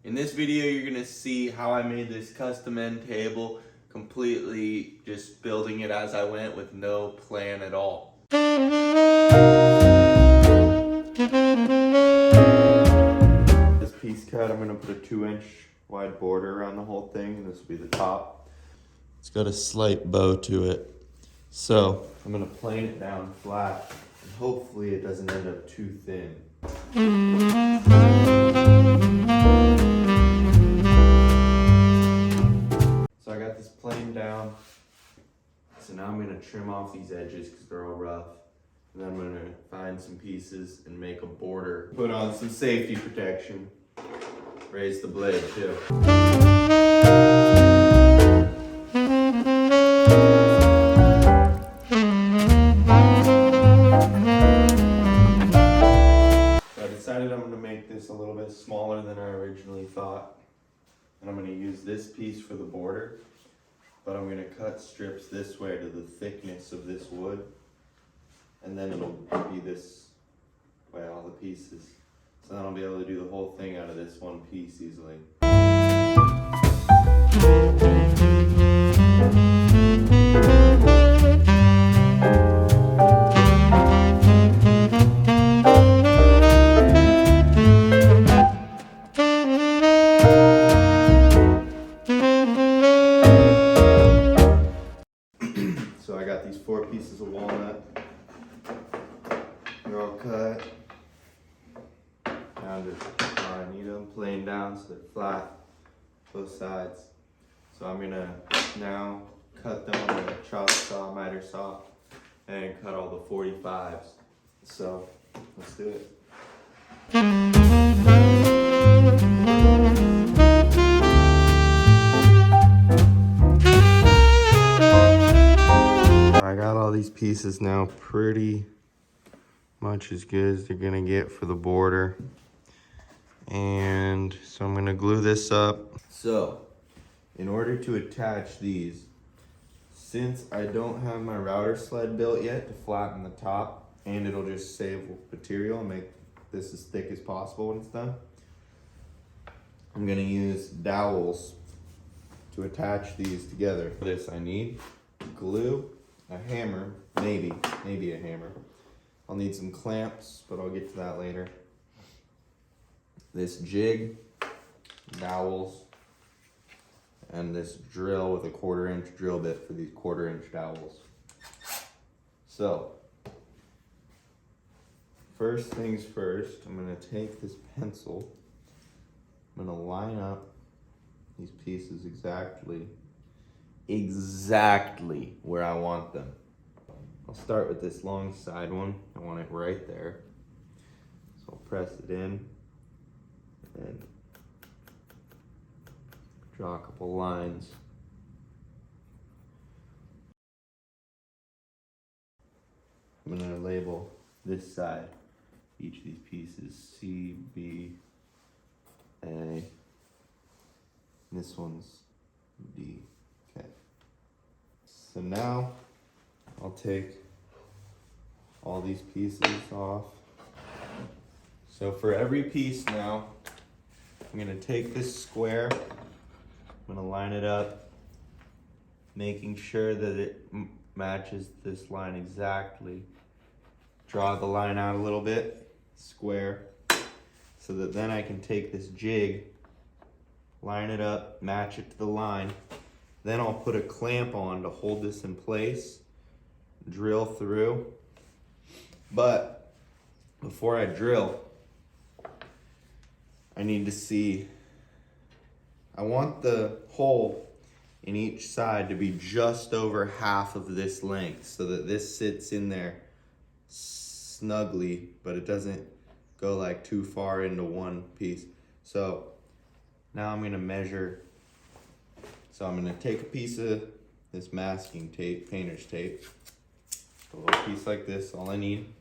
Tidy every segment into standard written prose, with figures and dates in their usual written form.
In this video, you're gonna see how I made this custom end table, completely just building it as I went with no plan at all. This piece cut, I'm gonna put a 2-inch wide border around the whole thing, and this will be the top. It's got a slight bow to it. So I'm gonna plane it down flat, and hopefully it doesn't end up too thin. So I got this plane down. So now I'm gonna trim off these edges because they're all rough. And then I'm gonna find some pieces and make a border. Put on some safety protection. Raise the blade too. So I decided I'm gonna make this a little bit smaller than I originally thought. And I'm gonna use this piece for the border, but I'm gonna cut strips this way to the thickness of this wood. And then it'll be this way, all the pieces. So then I'll be able to do the whole thing out of this one piece easily. So I got these 4 pieces of walnut. They're all cut. Now just I need them plain down so they're flat, both sides. So I'm gonna now cut them on a chop saw, miter saw, and cut all the 45s. So let's do it. I got all these pieces now pretty much as good as they're gonna get for the border. And so I'm gonna glue this up. So in order to attach these, since I don't have my router sled built yet to flatten the top, and it'll just save material and make this as thick as possible when it's done, I'm gonna use dowels to attach these together. For this I need glue, a hammer, maybe a hammer. I'll need some clamps, but I'll get to that later. This jig, dowels, and this drill with a 1/4-inch drill bit for these 1/4-inch dowels. So, first things first, I'm gonna take this pencil, I'm gonna line up these pieces exactly where I want them. I'll start with this long side one. I want it right there. So I'll press it in and draw a couple lines. I'm gonna label this side, each of these pieces, C, B, A. This one's D. Okay. So now I'll take all these pieces off. So for every piece now, I'm gonna take this square, I'm gonna line it up, making sure that it matches this line exactly. Draw the line out a little bit, square, so that then I can take this jig, line it up, match it to the line. Then I'll put a clamp on to hold this in place, drill through. But before I drill, I need to see, I want the hole in each side to be just over half of this length so that this sits in there snugly, but it doesn't go like too far into one piece. So now I'm gonna measure. So I'm gonna take a piece of this masking tape, painter's tape, a little piece like this, all I need.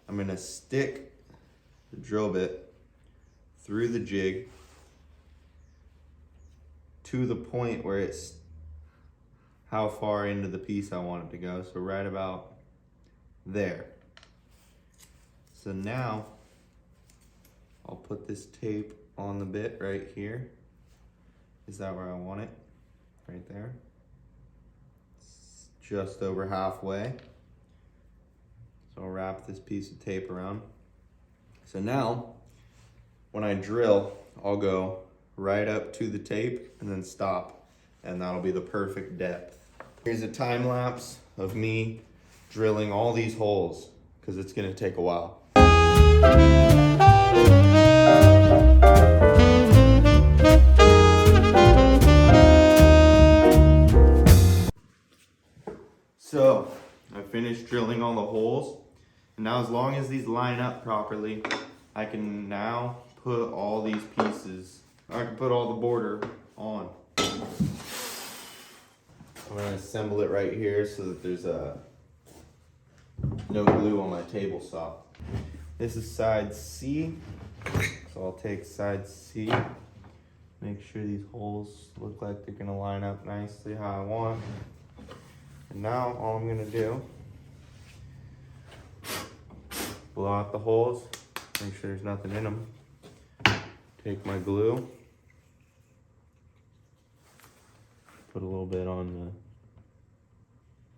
I'm gonna stick the drill bit through the jig to the point where it's how far into the piece I want it to go. So right about there. So now I'll put this tape on the bit right here. Is that where I want it? Right there. It's just over halfway. So I'll wrap this piece of tape around. So now, when I drill, I'll go right up to the tape and then stop, and that'll be the perfect depth. Here's a time lapse of me drilling all these holes, because it's gonna take a while. So, I finished drilling all the holes, and now as long as these line up properly, I can now put all these pieces, I can put all the border on. I'm gonna assemble it right here so that there's no glue on my table saw. This is side C, so I'll take side C, make sure these holes look like they're gonna line up nicely how I want. And now all I'm gonna do, blow out the holes, make sure there's nothing in them. Take my glue, put a little bit on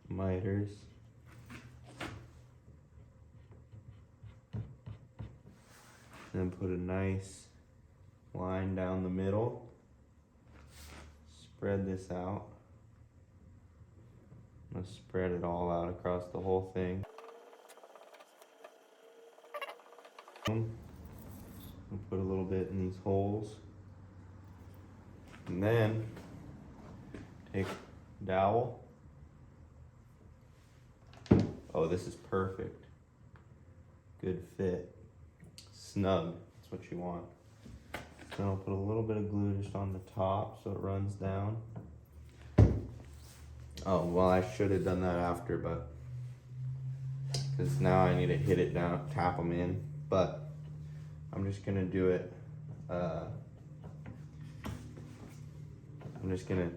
the miters. And then put a nice line down the middle. Spread this out. I'm gonna spread it all out across the whole thing. I'll put a little bit in these holes. And then take dowel. Oh, this is perfect. Good fit. Snug, that's what you want. Then I'll put a little bit of glue just on the top so it runs down. Oh, well, I should have done that after, but because now I need to hit it down, tap them in, but I'm just gonna do it. I'm just gonna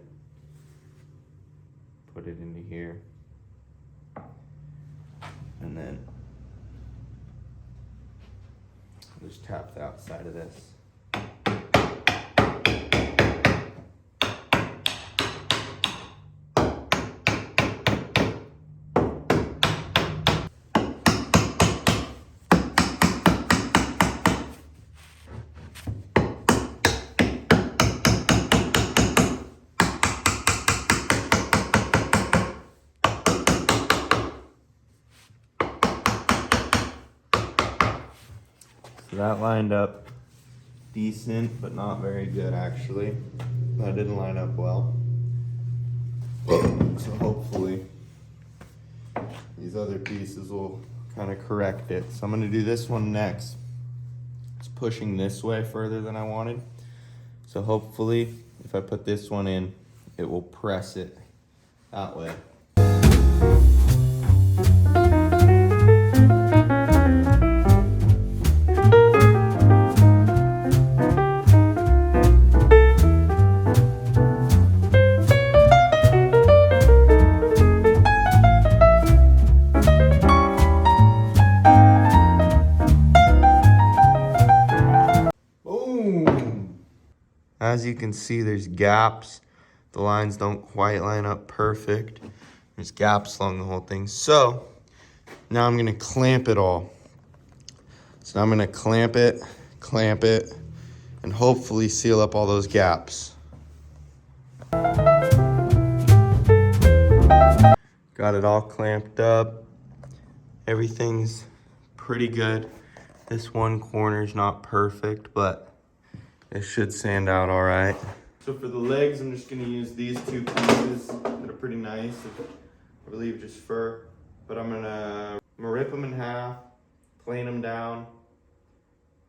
put it into here, and then just tap the outside of this. So that lined up decent, but not very good actually. That didn't line up well. So hopefully these other pieces will kind of correct it. So I'm gonna do this one next. It's pushing this way further than I wanted. So hopefully if I put this one in, it will press it that way. As you can see, there's gaps. The lines don't quite line up perfect. There's gaps along the whole thing. So now I'm gonna clamp it all. So I'm gonna clamp it, and hopefully seal up all those gaps. Got it all clamped up. Everything's pretty good. This one corner's not perfect, but it should sand out all right. So for the legs, I'm just gonna use these two pieces that are pretty nice. I believe just fur, but I'm gonna rip them in half, plane them down,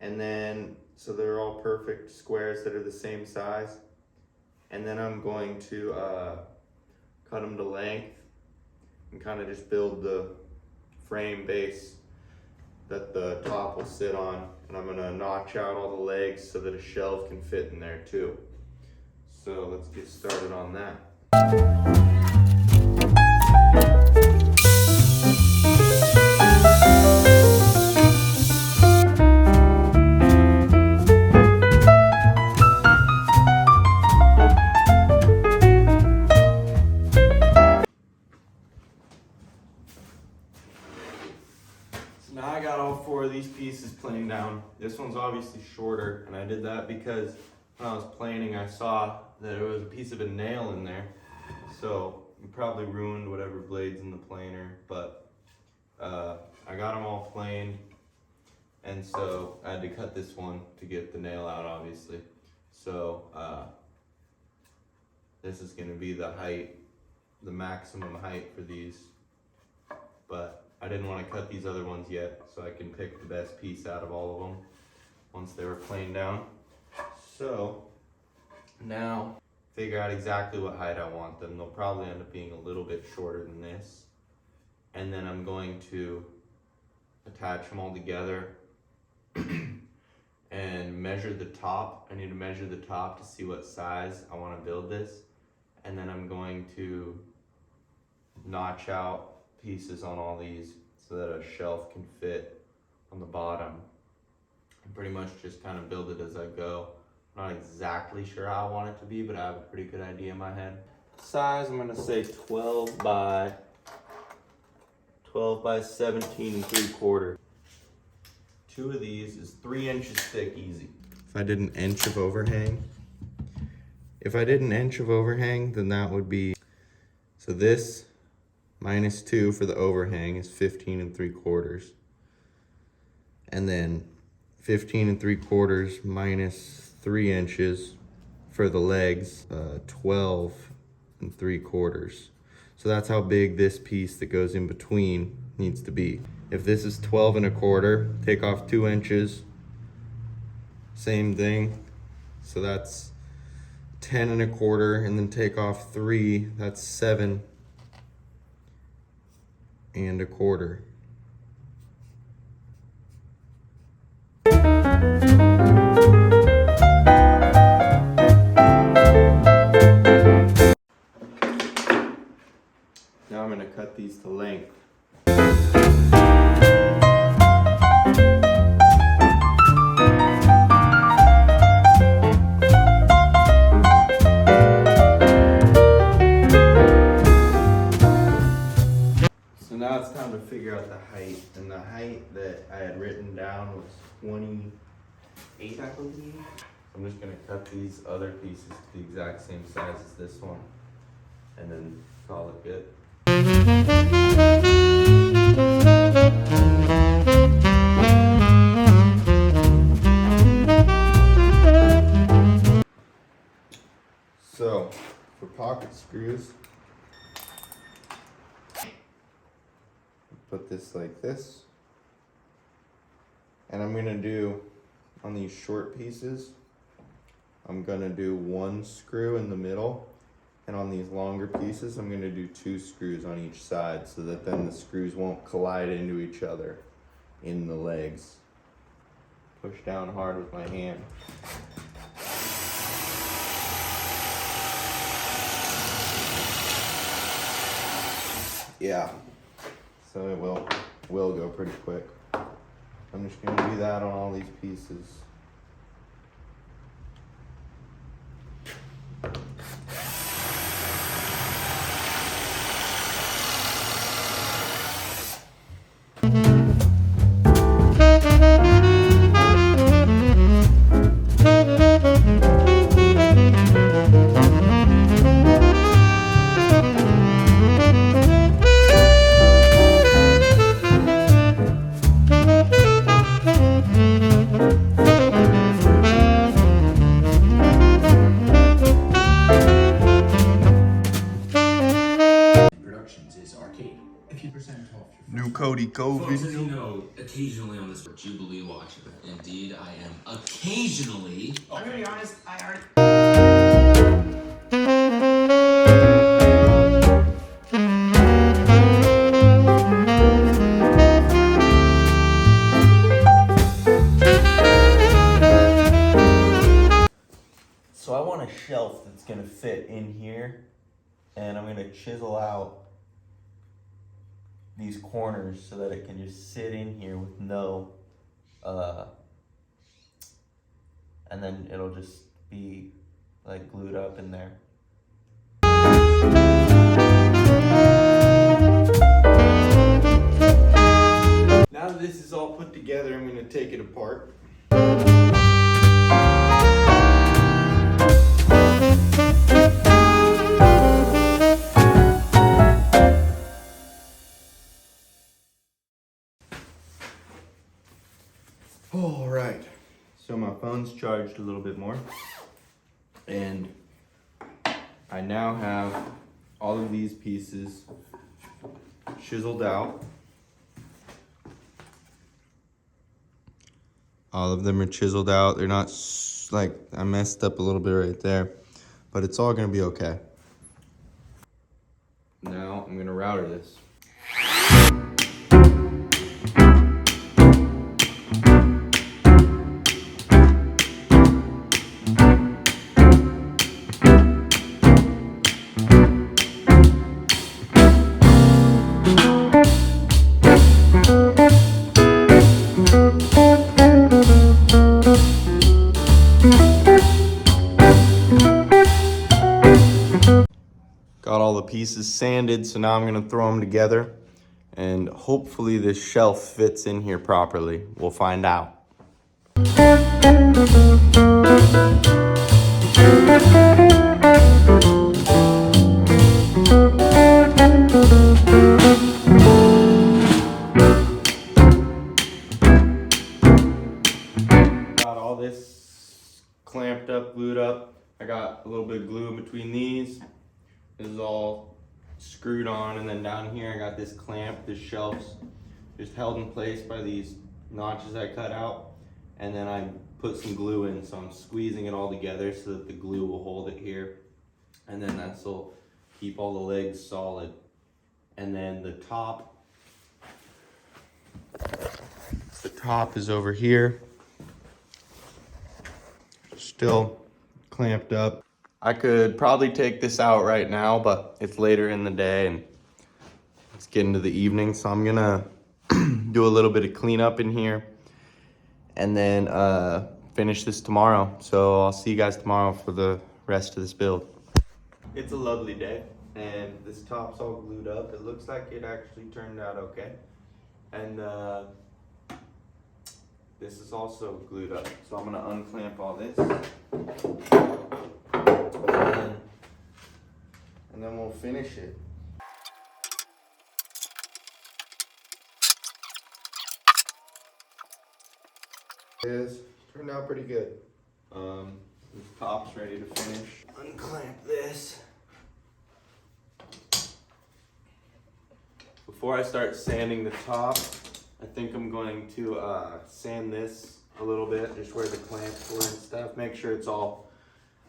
and then so they're all perfect squares that are the same size. And then I'm going to cut them to length and kind of just build the frame base that the top will sit on. And I'm gonna notch out all the legs so that a shelf can fit in there too. So let's get started on that. down. This one's obviously shorter, and I did that because when I was planing, I saw that there was a piece of a nail in there. So it probably ruined whatever blades in the planer, but I got them all planed, and so I had to cut this one to get the nail out, obviously. So this is gonna be the height, the maximum height for these, but I didn't want to cut these other ones yet, so I can pick the best piece out of all of them once they were planed down. So now figure out exactly what height I want them. They'll probably end up being a little bit shorter than this. And then I'm going to attach them all together and measure the top. I need to measure the top to see what size I want to build this. And then I'm going to notch out pieces on all these so that a shelf can fit on the bottom, and pretty much just kind of build it as I go. I'm not exactly sure how I want it to be, but I have a pretty good idea in my head. Size, I'm gonna say 12 by 17 3/4. Two of these is 3 inches thick, easy. If I did an inch of overhang, then that would be, so this -2 for the overhang is 15 3/4. And then 15 3/4 minus 3 inches for the legs, 12 3/4. So that's how big this piece that goes in between needs to be. If this is 12 1/4, take off 2 inches, same thing. So that's 10 1/4, and then take off 3, that's 7 1/4. Now I'm going to cut these to length. So now it's time to figure out the height, and the height that I had written down was 28, I believe. I'm just going to cut these other pieces to the exact same size as this one, and then call it good. So for pocket screws, put this like this, and I'm gonna do, on these short pieces, I'm gonna do 1 screw in the middle, and on these longer pieces I'm gonna do 2 screws on each side, so that then the screws won't collide into each other in the legs. Push down hard with my hand. Yeah, so it will go pretty quick. I'm just gonna do that on all these pieces. New Cody Cove Folks, as video. you know, occasionally on this Jubilee Watch, indeed I am occasionally. I'm gonna be honest, I already. So I want a shelf that's gonna fit in here, and I'm gonna chisel out these corners so that it can just sit in here with no, and then it'll just be like glued up in there. Now that this is all put together, I'm gonna take it apart. charged a little bit more. And I now have all of these pieces chiseled out. All of them are chiseled out. They're not like, I messed up a little bit right there, but it's all gonna be okay. Now I'm gonna router this. Got all the pieces sanded, so now I'm gonna throw them together and hopefully this shelf fits in here properly. We'll find out. Got all this clamped up, glued up. I got a little bit of glue in between these. This is all screwed on, and then down here I got this clamp. This shelf's just held in place by these notches I cut out, and then I put some glue in, so I'm squeezing it all together so that the glue will hold it here, and then that'll keep all the legs solid. And then the top is over here, still clamped up. I could probably take this out right now, but it's later in the day and it's getting to the evening, so I'm gonna do a little bit of cleanup in here and then finish this tomorrow. So I'll see you guys tomorrow for the rest of this build. It's a lovely day and this top's all glued up. It looks like it actually turned out okay. And this is also glued up. So I'm gonna unclamp all this. And then we'll finish it. It turned out pretty good. This top's ready to finish. Unclamp this. Before I start sanding the top, I think I'm going to sand this a little bit, just where the clamps were and stuff. Make sure it's all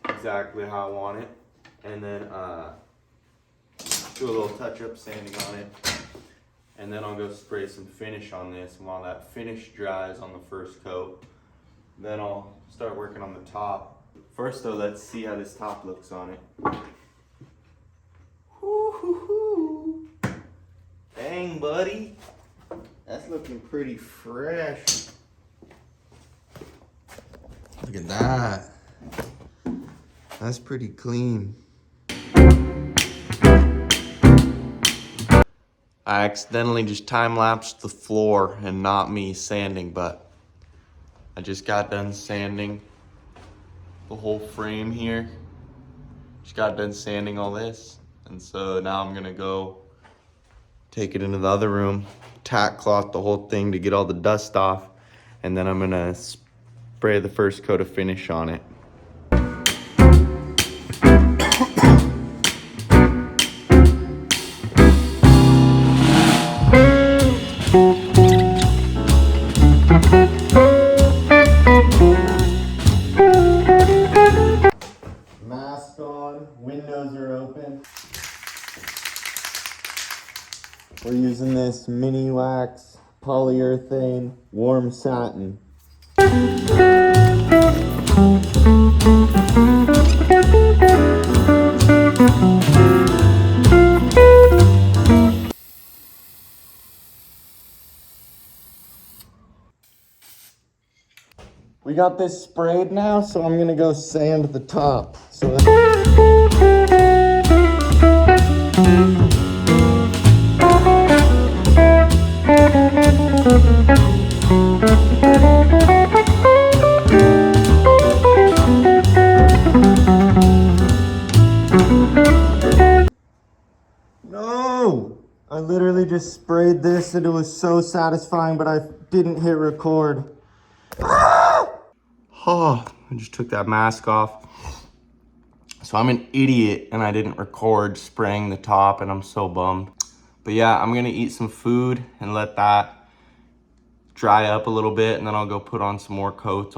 exactly how I want it. And then do a little touch-up sanding on it. And then I'll go spray some finish on this. And while that finish dries on the first coat, then I'll start working on the top. First though, let's see how this top looks on it. Woo-hoo-hoo. Dang, buddy. That's looking pretty fresh. Look at that. That's pretty clean. I accidentally just time-lapsed the floor and not me sanding, but I just got done sanding the whole frame here. Just got done sanding all this. And so now I'm gonna go take it into the other room, tack cloth the whole thing to get all the dust off, and then I'm gonna spray the first coat of finish on it. Mask on, windows are open. We're using this mini wax polyurethane warm satin. We got this sprayed now, so I'm gonna go sand the top. So no! I literally just sprayed this and it was so satisfying, but I didn't hit record. Oh, I just took that mask off. So I'm an idiot and I didn't record spraying the top and I'm so bummed. But yeah, I'm gonna eat some food and let that dry up a little bit and then I'll go put on some more coats.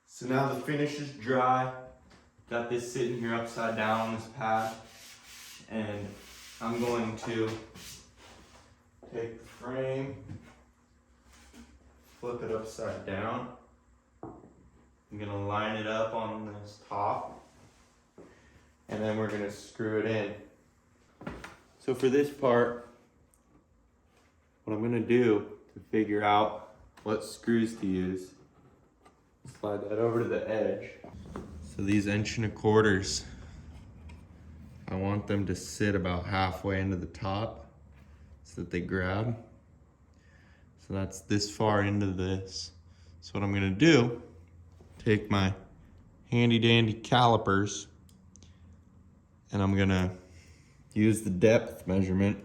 So now the finish is dry. Got this sitting here upside down on this pad. And I'm going to take the frame, flip it upside down. I'm gonna line it up on this top. And then we're gonna screw it in. So for this part, what I'm gonna do to figure out what screws to use, slide that over to the edge. So these 1.25 inch, I want them to sit about halfway into the top so that they grab. So that's this far into this. So what I'm gonna do, take my handy dandy calipers and I'm gonna use the depth measurement,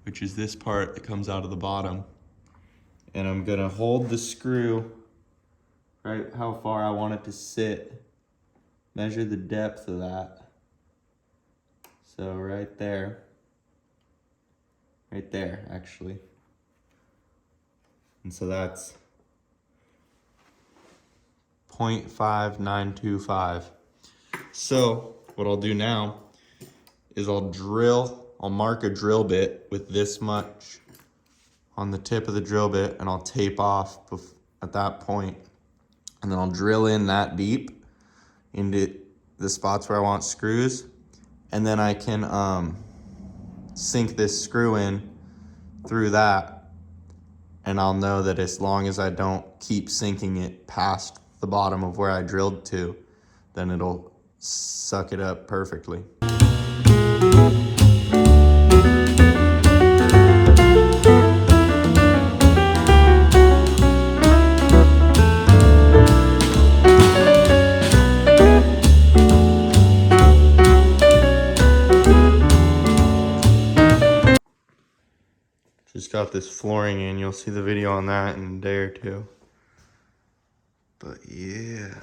which is this part that comes out of the bottom. And I'm gonna hold the screw right how far I want it to sit. Measure the depth of that. So right there actually. And so that's 0.5925. So what I'll do now is I'll mark a drill bit with this much on the tip of the drill bit and I'll tape off at that point. And then I'll drill in that deep into the spots where I want screws. And then I can sink this screw in through that. And I'll know that as long as I don't keep sinking it past the bottom of where I drilled to, then it'll suck it up perfectly. Just got this flooring in. You'll see the video on that in a day or two. But yeah.